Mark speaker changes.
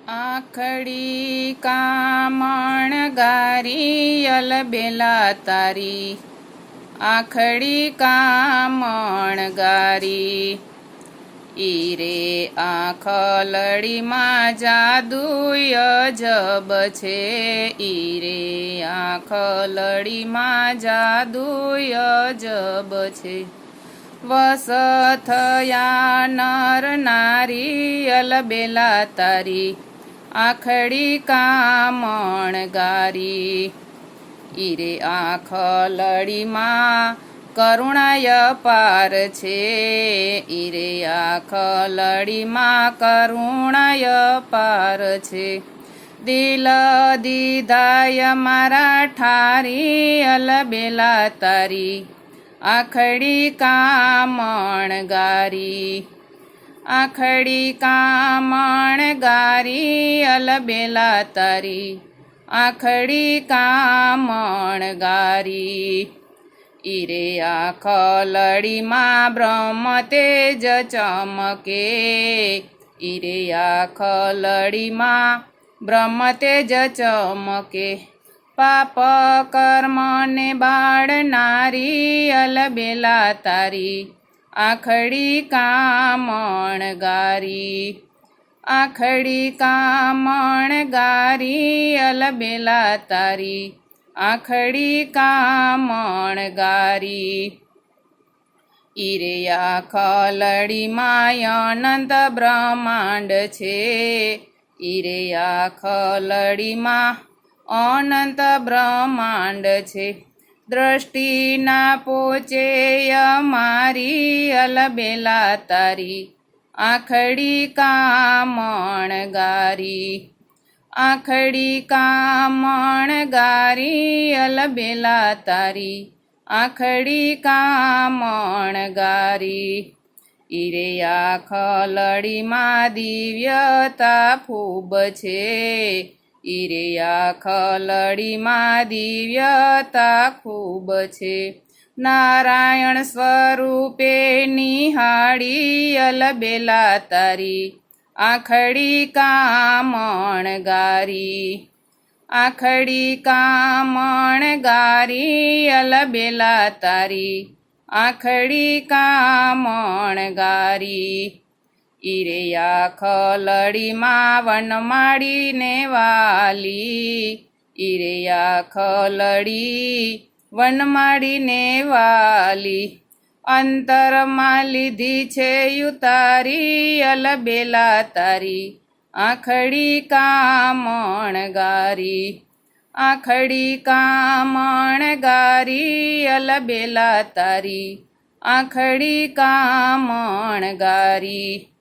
Speaker 1: આખડી કામણ ગારી અલબેલા તારી, આખડી કામણ ગારી. ઈરે આખલડીમાં જાદુ અજબ છે, ઈરે આખલડીમાં જાદુ અજબ છે. વસ થયા નર નારી અલબેલા તારી, આખડી કામણ ગારી. ઈરે આખલડીમાં કરુણાય પાર છે, ઈરે આખલડીમાં કરુણાય પાર છે. દિલ દીધાય મારા ઠારી અલબેલા તારી, આખડી કામણ ગારી. આખડી કામણ ગારી અલબેલા તારી, આખડી કામણ ગારી. ઈરે આખલડીમાં બ્રહ્મ તેજ ચમકે, ઈરે આખલડીમાં બ્રહ્મ તેજ ચમકે. પાપ કર્મને બાળનારી અલબેલા તારી, આખડી કામણ ગારી. આખડી કામણ ગારી અલબેલા તારી, આખડી કામણ ગારી. ઈરે આખલડીમાં અનંત બ્રહ્માંડ છે, ઈરે આખલડીમાં અનંત બ્રહ્માંડ છે. દ્રષ્ટિ ના પોચે અમારી અલબેલા તારી, આખડી કામણ ગારી. આખડી કામણ ગારી અલબેલા તારી, આખડી કામણ ગારી. ઈરે આખલડીમાં દિવ્યતા ખૂબ છે, ઈરે આખલડીમાં દિવ્યતા ખૂબ છે. નારાયણ સ્વરૂપે નિહાળી અલબેલા તારી, આખડી કામણ ગારી. આખડી કામણ ગારી અલબેલા તારી, આખડી કામણ ગારી. ઈરે આખલડીમાં વનમાળીને વાલી, ઈરે આખલડી વનમાળીને વાલી. અંતરમાં લીધી છે ઉતારી અલબેલા તારી, આખડી કામણ ગારી. આખડી કામણ ગારી અલબેલા તારી, આખડી કામણ ગારી.